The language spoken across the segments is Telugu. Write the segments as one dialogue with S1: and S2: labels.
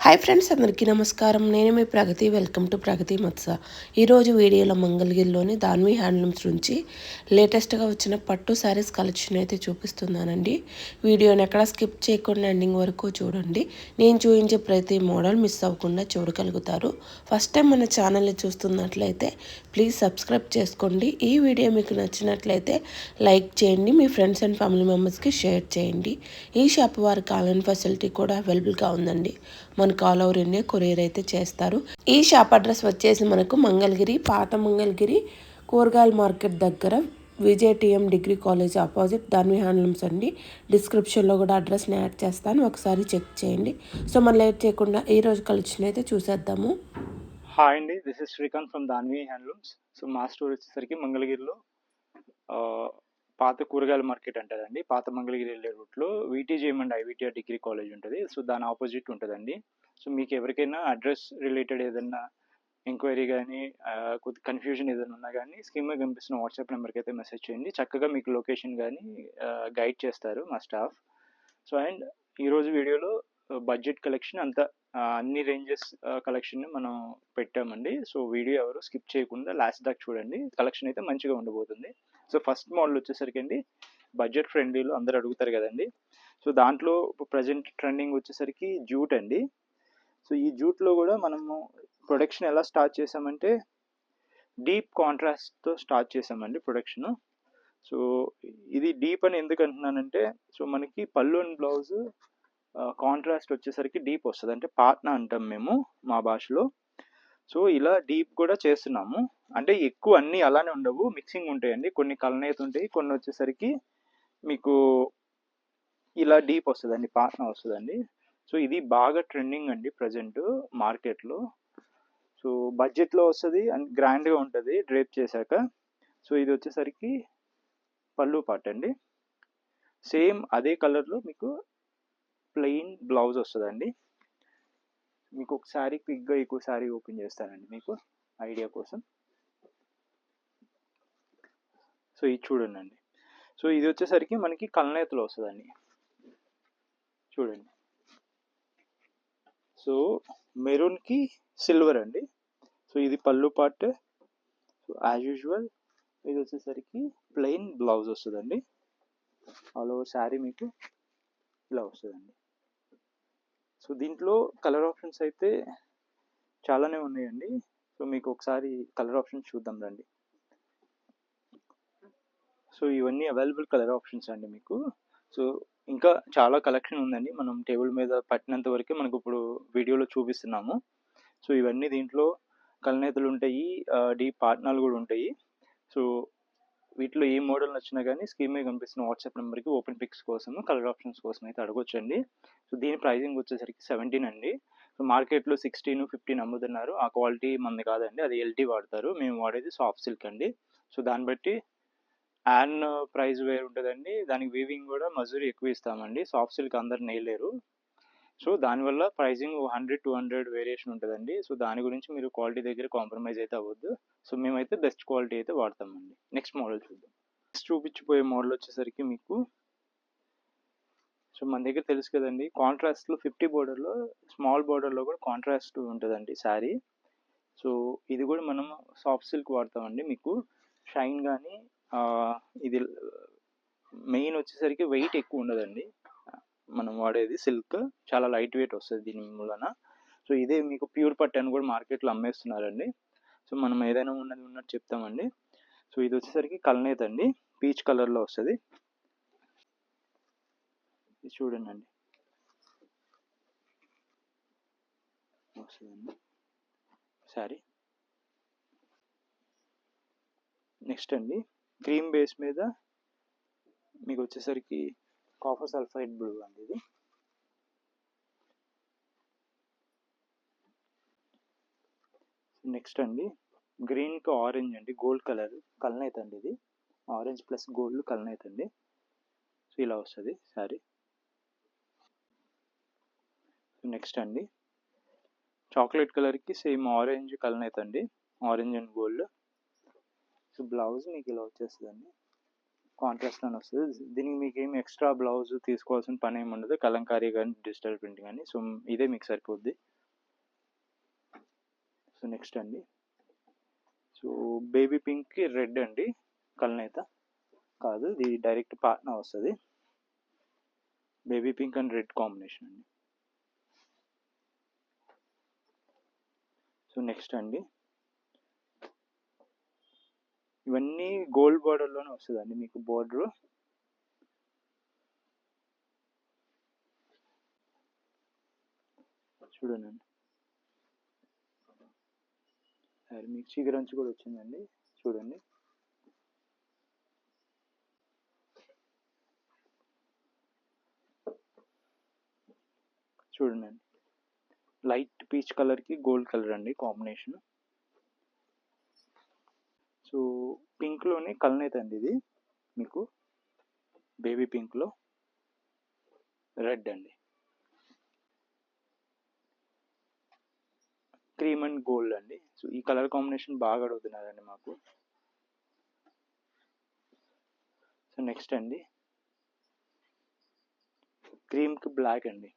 S1: హాయ్ ఫ్రెండ్స్, అందరికీ నమస్కారం. నేను మీ ప్రగతి. వెల్కమ్ టు ప్రగతి మత్స. ఈరోజు వీడియోలో మంగళగిరిలోని దాన్వి హ్యాండ్లూమ్స్ నుంచి లేటెస్ట్గా వచ్చిన పట్టు శారీస్ కలెక్షన్ అయితే చూపిస్తున్నానండి. వీడియోని ఎక్కడ స్కిప్ చేయకుండా ఎండింగ్ వరకు చూడండి. నేను చూపించే ప్రతి మోడల్ మిస్ అవ్వకుండా చూడగలుగుతారు. ఫస్ట్ టైం మన ఛానల్ని చూస్తున్నట్లయితే ప్లీజ్ సబ్స్క్రైబ్ చేసుకోండి. ఈ వీడియో మీకు నచ్చినట్లయితే లైక్ చేయండి, మీ ఫ్రెండ్స్ అండ్ ఫ్యామిలీ మెంబర్స్కి షేర్ చేయండి. ఈ షాప్ వారికి ఆన్లైన్ ఫెసిలిటీ కూడా అవైలబుల్గా ఉందండి. మనకు ఆల్ ఓవర్ ఇండియా కొరియర్ అయితే చేస్తారు. ఈ షాప్ అడ్రస్ వచ్చేసి మనకు మంగళగిరి, పాత మంగళగిరి కూరగాయల మార్కెట్ దగ్గర VJTM degree college opposite Dhanvi handlooms అండి. డిస్క్రిప్షన్లో కూడా అడ్రస్ని యాడ్ చేస్తాను, ఒకసారి చెక్ చేయండి. సో మనం లేట్ చేయకుండా ఈ రోజు కలెక్షన్ అయితే చూసేద్దాము.
S2: హాయ్ అండి, this is Srikanth from Danvi handlooms. So మా స్టోర్ వచ్చేసరికి మంగళగిరిలో పాత కూరగాయల మార్కెట్ అంటారండి. పాత మంగళగిరి వెళ్ళే రూట్లో వీటీజీఎం అండ్ ఐవిటిఆర్ డిగ్రీ కాలేజ్ ఉంటుంది. సో దాని ఆపోజిట్ ఉంటుందండి. సో మీకు ఎవరికైనా అడ్రస్ రిలేటెడ్ ఏదైనా ఎంక్వైరీ కానీ కొద్ది కన్ఫ్యూజన్ ఏదైనా ఉన్నా కానీ స్క్రీన్ మీద కనిపిస్తున్న వాట్సాప్ నెంబర్కి అయితే మెసేజ్ చేయండి. చక్కగా మీకు లొకేషన్ కానీ గైడ్ చేస్తారు మా స్టాఫ్. సో అండ్ ఈరోజు వీడియోలో బడ్జెట్ కలెక్షన్ అంతా అన్ని రేంజెస్ కలెక్షన్ మనం పెట్టామండి. సో వీడియో ఎవరు స్కిప్ చేయకుండా లాస్ట్ దాకా చూడండి. కలెక్షన్ అయితే మంచిగా ఉండబోతుంది. సో ఫస్ట్ మోడల్ వచ్చేసరికి అండి బడ్జెట్ ఫ్రెండ్లీలో అందరు అడుగుతారు కదండి. సో దాంట్లో ప్రజెంట్ ట్రెండింగ్ వచ్చేసరికి జూట్ అండి. సో ఈ జూట్లో కూడా మనము ప్రొడక్షన్ ఎలా స్టార్ట్ చేసామంటే డీప్ కాంట్రాస్ట్తో స్టార్ట్ చేసామండి ప్రొడక్షన్. సో ఇది డీప్ అని ఎందుకు అంటున్నానంటే, సో మనకి పళ్ళు అండ్ బ్లౌజ్ కాంట్రాస్ట్ వచ్చేసరికి డీప్ వస్తుంది, అంటే పాట్నా అంటాం మేము మా భాషలో. సో ఇలా డీప్ కూడా చేస్తున్నాము. అంటే ఎక్కువ అన్నీ అలానే ఉండవు, మిక్సింగ్ ఉంటాయండి. కొన్ని కలనేత ఉంటాయి, కొన్ని వచ్చేసరికి మీకు ఇలా డీప్ వస్తుందండి, పాట్నా వస్తుందండి. సో ఇది బాగా ట్రెండింగ్ అండి ప్రజెంట్ మార్కెట్లో. సో బడ్జెట్లో వస్తుంది అండ్ గ్రాండ్గా ఉంటుంది డ్రేప్ చేశాక. సో ఇది వచ్చేసరికి పళ్ళు పాట్ అండి. సేమ్ అదే కలర్లో మీకు ప్లెయిన్ బ్లౌజ్ వస్తుందండి. మీకు ఒక శారీ క్విక్గా ఎక్కువ శారీ ఓపెన్ చేస్తానండి మీకు ఐడియా కోసం. సో ఇది చూడండి. సో ఇది వచ్చేసరికి మనకి కలనేతలో వస్తుందండి, చూడండి. సో మెరూన్కి సిల్వర్ అండి. సో ఇది పళ్ళు పార్ట్. సో యాజ్ యూజువల్ ఇది వచ్చేసరికి ప్లెయిన్ బ్లౌజ్ వస్తుందండి. ఆల్ ఓవర్ శారీ మీకు ఇలా వస్తుందండి. సో దీంట్లో కలర్ ఆప్షన్స్ అయితే చాలానే ఉన్నాయండి. సో మీకు ఒకసారి కలర్ ఆప్షన్స్ చూద్దాం రండి. సో ఇవన్నీ అవైలబుల్ కలర్ ఆప్షన్స్ అండి మీకు. సో ఇంకా చాలా కలెక్షన్ ఉందండి, మనం టేబుల్ మీద పట్టినంత వరకే మనకు ఇప్పుడు వీడియోలో చూపిస్తున్నాము. సో ఇవన్నీ దీంట్లో కలనేతలు ఉంటాయి, డీప్ పాట్నాలు కూడా ఉంటాయి. సో వీటిలో ఏ మోడల్ నచ్చినా కానీ స్క్రీన్ మీద కనిపిస్తున్న వాట్సాప్ నెంబర్కి ఓపెన్ పిక్స్ కోసం కలర్ ఆప్షన్స్ కోసం అయితే అడగొచ్చండి. సో దీని ప్రైజింగ్ వచ్చేసరికి 17 అండి. సో మార్కెట్లో 16, 15 అమ్ముతున్నారు. ఆ క్వాలిటీ మనది కాదండి, అది ఎల్టీ వాడతారు. మేము వాడేది సాఫ్ట్ సిల్క్ అండి. సో దాన్ని బట్టి యాన్ ప్రైస్ వేరు ఉంటుందండి. దానికి వీవింగ్ కూడా మజూరీ ఎక్కువ ఇస్తామండి. సాఫ్ట్ సిల్క్ అందరు నేయలేరు. సో దానివల్ల ప్రైజింగ్ 100-200 వేరియేషన్ ఉంటుందండి. సో దాని గురించి మీరు క్వాలిటీ దగ్గర కాంప్రమైజ్ అయితే అవ్వద్దు. సో మేమైతే బెస్ట్ క్వాలిటీ అయితే వాడతామండి. నెక్స్ట్ మోడల్ చూద్దాం. నెక్స్ట్ చూపించిపోయే మోడల్ వచ్చేసరికి మీకు, సో మన దగ్గర తెలుసు కదండి, కాంట్రాస్ట్లో 50 బోర్డర్లో స్మాల్ బోర్డర్లో కూడా కాంట్రాస్ట్ ఉంటుందండి శారీ. సో ఇది కూడా మనం సాఫ్ట్ సిల్క్ వాడతామండి. మీకు షైన్ కానీ ఇది మెయిన్ వచ్చేసరికి వెయిట్ ఎక్కువ ఉండదండి. మనం వాడేది సిల్క్ చాలా లైట్ వెయిట్ వస్తుంది దీని మూలన. సో ఇదే మీకు ప్యూర్ పట్టు అని కూడా మార్కెట్లో అమ్మేస్తున్నారండి. సో మనం ఏదైనా ఉన్నట్టు చెప్తామండి. సో ఇది వచ్చేసరికి కల్నేత్ అండి, పీచ్ కలర్లో వస్తుంది. ఇది చూడండి అండి, వస్తుందండి సారీ. నెక్స్ట్ అండి క్రీమ్ బేస్ మీద మీకు వచ్చేసరికి కాపర్ సల్ఫైడ్ బ్లూ అండి ఇది. నెక్స్ట్ అండి గ్రీన్కి ఆరెంజ్ అండి, గోల్డ్ కలర్ కల్నేత్ అండి. ఇది ఆరెంజ్ ప్లస్ గోల్డ్ కల్నేత్ అండి. సో ఇలా వస్తుంది సారీ. నెక్స్ట్ అండి చాక్లెట్ కలర్కి సేమ్ ఆరెంజ్ కల్నేత్ అండి, orange and gold. So blouse మీకు ఇలా వచ్చేస్తుందండి, కాంట్రాస్ట్ అని వస్తుంది. దీనికి మీకు ఏమి ఎక్స్ట్రా బ్లౌజ్ తీసుకోవాల్సిన పని ఏమి ఉండదు, కలంకారీ కానీ డిజిటల్ ప్రింట్ కానీ. సో ఇదే మీకు సరిపోద్ది. సో నెక్స్ట్ అండి, సో బేబీ పింక్కి రెడ్ అండి, కల్నేత కాదు, ఇది డైరెక్ట్ పాట్నా వస్తుంది. Baby pink and red combination అండి. సో నెక్స్ట్ అండి, ఇవన్నీ గోల్డ్ బార్డర్లోనే వస్తుందండి మీకు బార్డరు. చూడండి, మీకు చీకరంచు కూడా వచ్చిందండి, చూడండి. చూడండి, లైట్ పీచ్ కలర్కి గోల్డ్ కలర్ అండి కాంబినేషన్. సో పింక్లోనే కల్నేత అండి ఇది మీకు, బేబీ పింక్లో రెడ్ అండి, క్రీమ్ అండ్ గోల్డ్ అండి. సో ఈ కలర్ కాంబినేషన్ బాగా అడుగుతున్నారండి మాకు. సో నెక్స్ట్ అండి, క్రీమ్కి బ్లాక్ అండి.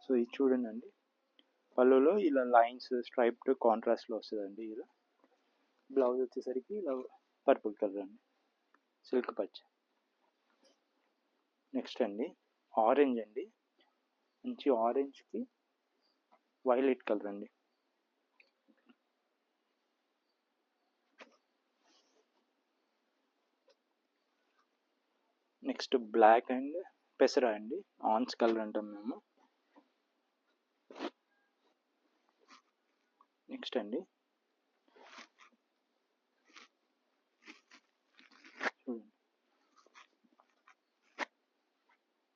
S2: సో ఇది చూడండి అండి, పళ్ళులో ఇలా లైన్స్ స్ట్రైప్డ్ కాంట్రాస్ట్లో వస్తుందండి. ఇలా బ్లౌజ్ వచ్చేసరికి ఇలా పర్పుల్ కలర్ అండి, సిల్క్ పచ్చ. నెక్స్ట్ అండి, ఆరెంజ్ అండి, మంచి ఆరెంజ్కి వైలెట్ కలర్ అండి. నెక్స్ట్ బ్లాక్ అండ్ పెసరా అండి, ఆన్స్ కలర్ అంటాం మేము. నెక్స్ట్ అండి,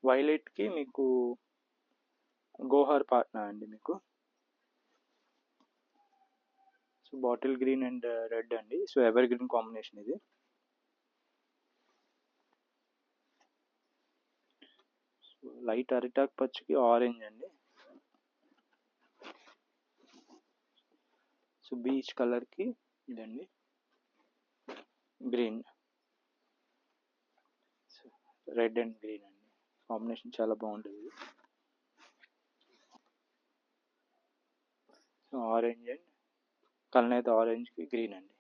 S2: వైలెట్కి మీకు గోహార్ పాట్నా అండి మీకు. So bottle green and red అండి, సో ఎవర్ గ్రీన్ కాంబినేషన్ ఇది. సో లైట్ అరిటాక్ పచ్చికి ఆరెంజ్ అండి. సో బీచ్ కలర్కి ఇదండి గ్రీన్, రెడ్ అండ్ గ్రీన్ అండి కాంబినేషన్, చాలా బాగుంటుంది. సో ఆరెంజ్ అండ్ కల్నేత ఆరెంజ్కి గ్రీన్ అండి.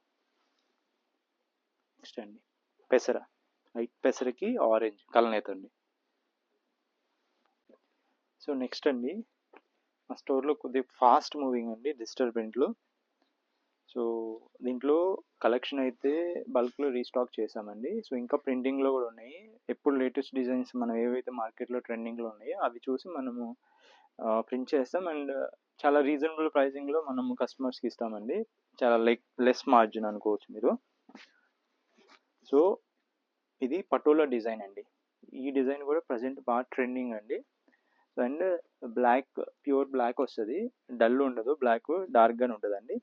S2: నెక్స్ట్ అండి, పెసర, లైట్ పెసరకి ఆరెంజ్ కల్నేత అండి. సో నెక్స్ట్ అండి, మా స్టోర్లో కొద్దిగా ఫాస్ట్ మూవింగ్ అండి డిజిటల్ ప్రింట్లో. సో దీంట్లో కలెక్షన్ అయితే బల్క్లో రీస్టాక్ చేసామండి. సో ఇంకా ప్రింటింగ్లో కూడా ఉన్నాయి. ఎప్పుడు లేటెస్ట్ డిజైన్స్ మనం ఏవైతే మార్కెట్లో ట్రెండింగ్లో ఉన్నాయో అవి చూసి మనము ప్రింట్ చేస్తాం. అండ్ చాలా రీజనబుల్ ప్రైసింగ్లో మనము కస్టమర్స్కి ఇస్తామండి. చాలా లెస్ మార్జిన్ అనుకోవచ్చు మీరు. సో ఇది పటోలా డిజైన్ అండి. ఈ డిజైన్ కూడా ప్రజెంట్ బాగా ట్రెండింగ్ అండి. అండ్ బ్లాక్, ప్యూర్ బ్లాక్ వస్తుంది, డల్ ఉండదు, బ్లాక్ డార్క్గానే ఉంటుందండి.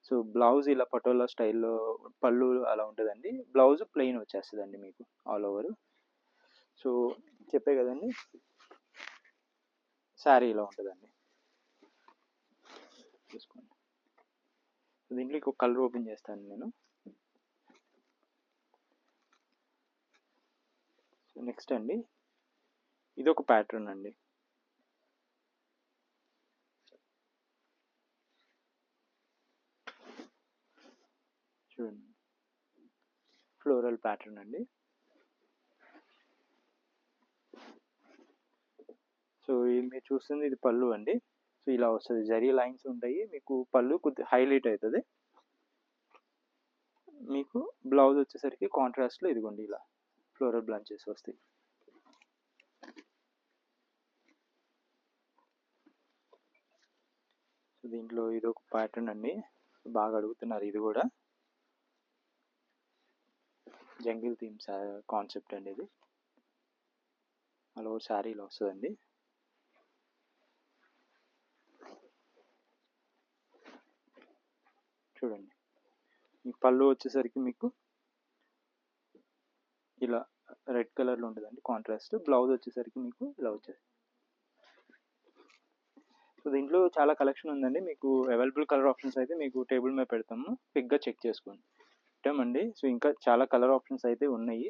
S2: సో బ్లౌజ్ ఇలా పటోలా స్టైల్లో, పళ్ళు అలా ఉంటుందండి. బ్లౌజ్ ప్లెయిన్ వచ్చేస్తుందండి మీకు ఆల్ ఓవర్. సో చెప్పే కదండి, శారీ ఇలా ఉంటుందండి, చూసుకోండి. దీంట్లో ఇంకొక కలర్ ఓపెన్ చేస్తాను నేను. సో నెక్స్ట్ అండి, ఇది ఒక ప్యాటర్న్ అండి. చూడండి, ఫ్లోరల్ ప్యాటర్న్ అండి. సో ఇది మీరు చూస్తుంది ఇది పళ్ళు అండి. సో ఇలా వస్తుంది, జరీ లైన్స్ ఉంటాయి మీకు, పళ్ళు కొద్దిగా హైలైట్ అవుతుంది. మీకు బ్లౌజ్ వచ్చేసరికి కాంట్రాస్ట్లో ఇదిగోండి ఇలా ఫ్లోరల్ బ్రాంచెస్ వస్తాయి. సో దీంట్లో ఇది ఒక ప్యాటర్న్ అండి, బాగా అడుగుతున్నారు. ఇది కూడా జంగిల్ థీమ్స్ కాన్సెప్ట్ అండి. ఇది అలా శారీలో వస్తుందండి. చూడండి, ఈ పళ్ళు వచ్చేసరికి మీకు ఇలా రెడ్ కలర్లో ఉంటుందండి కాంట్రాస్ట్. బ్లౌజ్ వచ్చేసరికి మీకు ఇలా వచ్చేది. సో దీంట్లో చాలా కలెక్షన్ ఉందండి. మీకు అవైలబుల్ కలర్ ఆప్షన్స్ అయితే మీకు టేబుల్ మీద పెడతాము, క్విక్గా చెక్ చేసుకోండి. పెట్టామండి. సో ఇంకా చాలా కలర్ ఆప్షన్స్ అయితే ఉన్నాయి.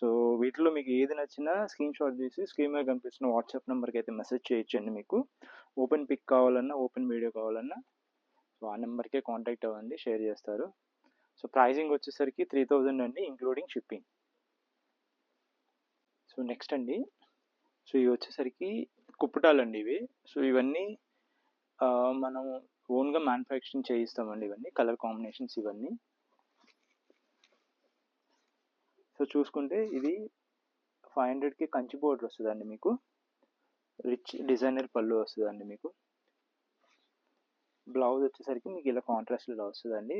S2: సో వీటిలో మీకు ఏది నచ్చినా స్క్రీన్ షాట్ తీసి స్క్రీన్ మీద కనిపిస్తున్న వాట్సాప్ నెంబర్కి అయితే మెసేజ్ చేయొచ్చండి. మీకు ఓపెన్ పిక్ కావాలన్నా, ఓపెన్ వీడియో కావాలన్నా సో ఆ నెంబర్కే కాంటాక్ట్ అవ్వండి, షేర్ చేస్తారు. సో ప్రైజింగ్ వచ్చేసరికి 3000 అండి, ఇంక్లూడింగ్ షిప్పింగ్. సో నెక్స్ట్ అండి, సో ఇవి వచ్చేసరికి కుప్పటాలండి ఇవి. సో ఇవన్నీ మనం ఓన్గా మ్యానుఫ్యాక్చరింగ్ చేయిస్తామండి. ఇవన్నీ కలర్ కాంబినేషన్స్ ఇవన్నీ. సో చూసుకుంటే ఇది 500కి కంచి బోర్డర్ వస్తుందండి. మీకు రిచ్ డిజైనర్ పళ్ళు వస్తుందండి. మీకు బ్లౌజ్ వచ్చేసరికి మీకు ఇలా కాంట్రాస్ట్లో వస్తుందండి.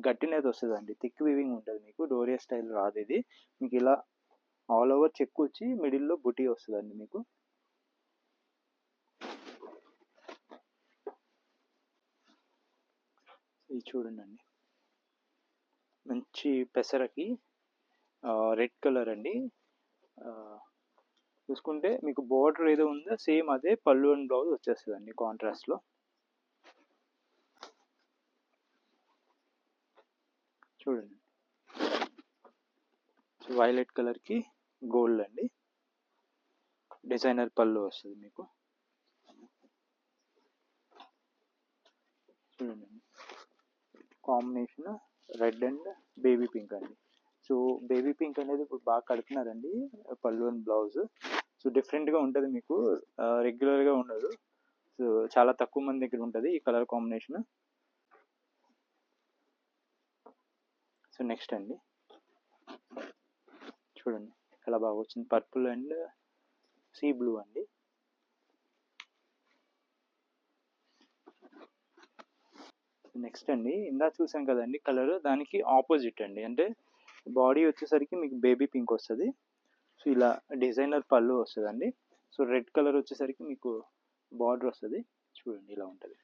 S2: గట్టినైతే వస్తుందండి, థిక్ వీవింగ్ ఉంటుంది. మీకు డోరియా స్టైల్ రాదు ఇది. మీకు ఇలా ఆల్ ఓవర్ చెక్ వచ్చి మిడిల్లో బుటీ వస్తుందండి. మీకు ఇది చూడండి, మంచి పెసరకి రెడ్ కలర్ అండి. చూసుకుంటే మీకు బోర్డర్ ఏదో ఉందో సేమ్ అదే పళ్ళు అండ్ బ్లౌజ్ వచ్చేస్తుందండి కాంట్రాస్ట్లో. చూడండి, వైలెట్ కలర్కి గోల్డ్ అండి, డిజైనర్ పళ్ళు వస్తుంది మీకు. చూడండి, combination red and baby pink అండి. సో బేబీ పింక్ అనేది ఇప్పుడు బాగా కడుతున్నారండి పళ్ళు అండ్ బ్లౌజ్. సో డిఫరెంట్గా ఉంటుంది మీకు, రెగ్యులర్గా ఉండదు. సో చాలా తక్కువ మంది దగ్గర ఉంటుంది ఈ కలర్ కాంబినేషన్. సో నెక్స్ట్ అండి, చూడండి చాలా బాగా వచ్చింది, పర్పుల్ అండ్ సీ బ్లూ అండి. నెక్స్ట్ అండి, ఇందా చూసాం కదండి కలర్, దానికి ఆపోజిట్ అండి. అంటే బాడీ వచ్చేసరికి మీకు బేబీ పింక్ వస్తుంది. సో ఇలా డిజైనర్ పళ్ళు వస్తుందండి. సో రెడ్ కలర్ వచ్చేసరికి మీకు బార్డర్ వస్తుంది. చూడండి ఇలా ఉంటుంది.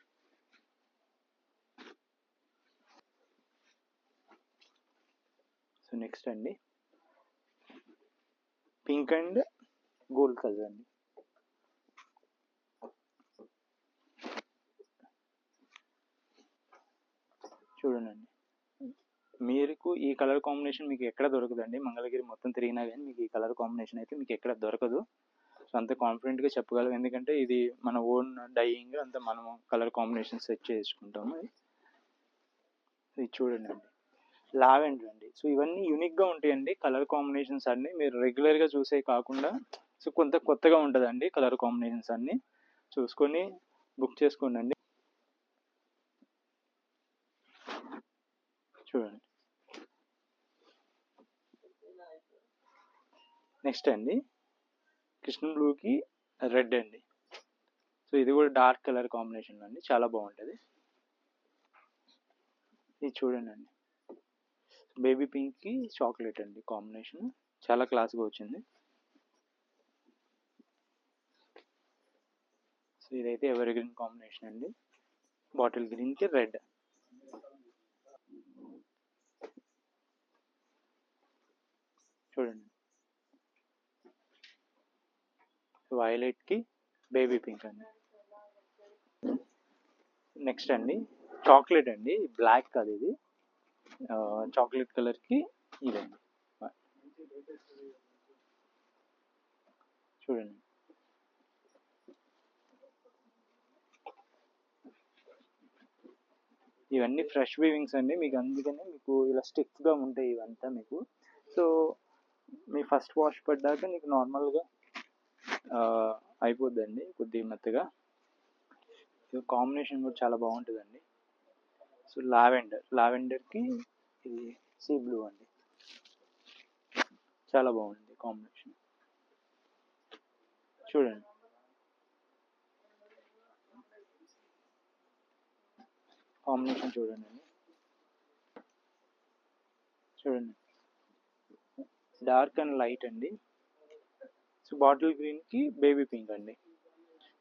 S2: సో నెక్స్ట్ అండి, పింక్ అండ్ గోల్డ్ కలర్ అండి. చూడండి, మీకు ఈ కలర్ కాంబినేషన్ మీకు ఎక్కడ దొరకదండి. మంగళగిరి మొత్తం తిరిగినా కానీ మీకు ఈ కలర్ కాంబినేషన్ అయితే మీకు ఎక్కడ దొరకదు. సో అంత కాన్ఫిడెంట్గా చెప్పగలం, ఎందుకంటే ఇది మన ఓన్ డైయింగ్, అంతా మనము కలర్ కాంబినేషన్ సెట్ చేసుకుంటాము. ఇది చూడండి అండి, లావెండర్ అండి. సో ఇవన్నీ యూనిక్గా ఉంటాయండి కలర్ కాంబినేషన్స్ అన్నీ, మీరు రెగ్యులర్గా చూసే కాకుండా సో కొంత కొత్తగా ఉంటుందండి కలర్ కాంబినేషన్స్ అన్నీ. చూసుకొని బుక్ చేసుకోండి అండి. చూడండి, నెక్స్ట్ అండి, కృష్ణ బ్లూకి రెడ్ అండి. సో ఇది కూడా డార్క్ కలర్ కాంబినేషన్ అండి, చాలా బాగుంటుంది. ఇది చూడండి అండి, బేబీ పింక్కి చాక్లెట్ అండి కాంబినేషన్, చాలా క్లాస్గా వచ్చింది. సో ఇదైతే ఎవర్ గ్రీన్ కాంబినేషన్ అండి, బాటిల్ గ్రీన్కి రెడ్. చూడండి, వైలెట్కి బేబీ పింక్ అండి. నెక్స్ట్ అండి, చాక్లెట్ అండి, బ్లాక్ కాదు ఇది, చాక్లెట్ కలర్కి ఇదండి. చూడండి, ఇవన్నీ ఫ్రెష్ వీవింగ్స్ అండి మీకు, అందుకనే మీకు ఇలా స్టిఫ్గా ఉంటాయి ఇవంతా మీకు. సో మీ ఫస్ట్ వాష్ పడ్డాక నీకు నార్మల్గా అయిపోద్దండి కొద్దిగా మెత్తగా. కాంబినేషన్ కూడా చాలా బాగుంటుందండి. సో లావెండర్కి ఇది సీ బ్లూ అండి, చాలా బాగుంది కాంబినేషన్. చూడండి, కాంబినేషన్ చూడండి, చూడండి డార్క్ అండ్ లైట్ అండి. సో బాటిల్ గ్రీన్కి బేబీ పింక్ అండి.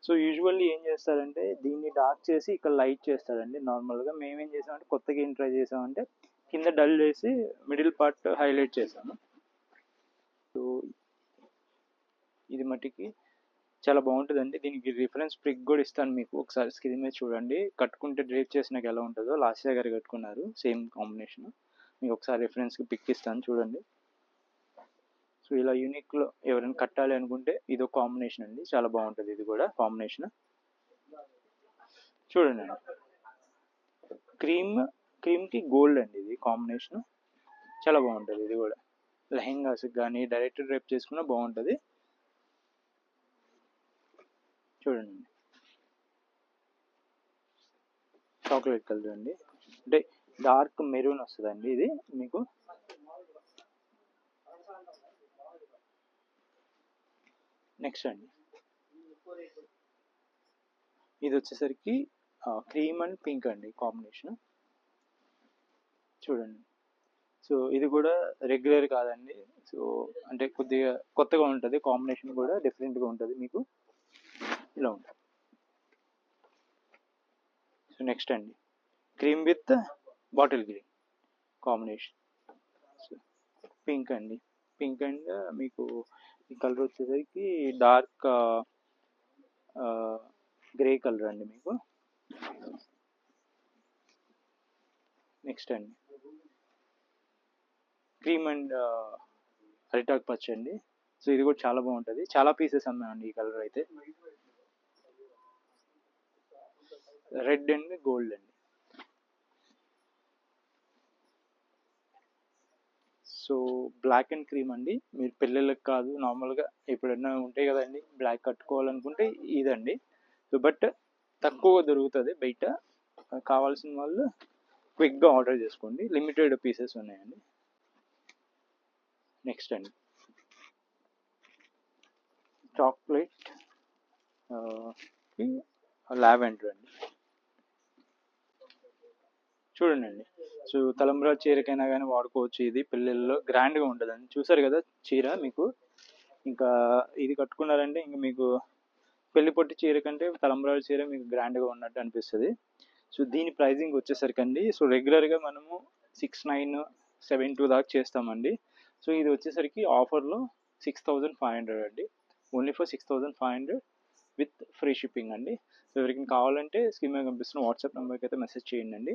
S2: సో యూజువల్లీ ఏం చేస్తారంటే దీన్ని డార్క్ చేసి ఇక్కడ లైట్ చేస్తారండి. నార్మల్గా మేమేం చేసామంటే కొత్తగా ఏం ట్రై చేసామంటే కింద డల్ చేసి మిడిల్ పార్ట్ హైలైట్ చేసాము. సో ఇది మట్టికి చాలా బాగుంటుందండి. దీనికి రిఫరెన్స్ పిక్ కూడా ఇస్తాను మీకు, ఒకసారి స్క్రీన్ మీద చూడండి. కట్టుకుంటే డ్రేప్ చేసినాక ఎలా ఉంటుందో, లాస్యా గారు కట్టుకున్నారు సేమ్ కాంబినేషన్. మీకు ఒకసారి రిఫరెన్స్కి పిక్ ఇస్తాను చూడండి. సో ఇలా యూనిక్లో ఎవరైనా కట్టాలి అనుకుంటే ఇదో కాంబినేషన్ అండి, చాలా బాగుంటుంది ఇది కూడా కాంబినేషన్. చూడండి అండి, క్రీమ్కి గోల్డ్ అండి ఇది కాంబినేషన్, చాలా బాగుంటుంది ఇది కూడా. లెహెంగాస్కి కానీ డైరెక్ట్ డ్రైప్ చేసుకున్నా బాగుంటుంది. చూడండి, చాక్లెట్ కలర్ అండి, అంటే డార్క్ మెరూన్ వస్తుందండి ఇది మీకు. నెక్స్ట్ అండి, ఇది వచ్చేసరికి క్రీమ్ అండ్ పింక్ అండి కాంబినేషన్. చూడండి, సో ఇది కూడా రెగ్యులర్ కాదండి, సో అంటే కొద్దిగా కొత్తగా ఉంటుంది, కాంబినేషన్ కూడా డిఫరెంట్గా ఉంటుంది మీకు, ఇలా ఉంటుంది. సో నెక్స్ట్ అండి, cream with bottle green combination. So pink అండి, పింక్ అండ్ మీకు ఈ కలర్ వచ్చేసరికి డార్క్ గ్రే కలర్ అండి మీకు. నెక్స్ట్ అండి, క్రీమ్ అండ్ అరిటాక్ పచ్చ అండి, సో ఇది కూడా చాలా బాగుంటుంది, చాలా పీసెస్ అమ్మాయండి ఈ కలర్ అయితే. రెడ్ అండ్ గోల్డ్ అండి. సో బ్లాక్ అండ్ క్రీమ్ అండి, మీరు పిల్లలకు కాదు నార్మల్గా ఎప్పుడైనా ఉంటాయి కదండి బ్లాక్ కట్టుకోవాలనుకుంటే ఇదండి. సో బట్ తక్కువ దొరుకుతుంది బయట, కావాల్సిన వాళ్ళు క్విక్గా ఆర్డర్ చేసుకోండి, లిమిటెడ్ పీసెస్ ఉన్నాయండి. నెక్స్ట్ అండి, చాక్లెట్ లావెండర్ అండి. చూడండి అండి, సో తలంబ్రాల చీరకైనా కానీ వాడుకోవచ్చు, ఇది పిల్లల్లో గ్రాండ్గా ఉంటుందండి. చూసారు కదా చీర మీకు, ఇంకా ఇది కట్టుకున్నారంటే ఇంకా మీకు పెళ్లి పొట్టి చీర కంటే తలంబ్రాల చీర మీకు గ్రాండ్గా ఉన్నట్టు అనిపిస్తుంది. సో దీని ప్రైజింగ్ వచ్చేసరికి అండి, సో రెగ్యులర్గా మనము 6972 దాకా చేస్తామండి. సో ఇది వచ్చేసరికి ఆఫర్లో 6500 అండి, only for 6500 with free shipping అండి. సో ఎవరికైనా కావాలంటే స్క్రీన్ మీద కనిపిస్తున్న వాట్సాప్ నెంబర్కి అయితే మెసేజ్ చేయండి అండి.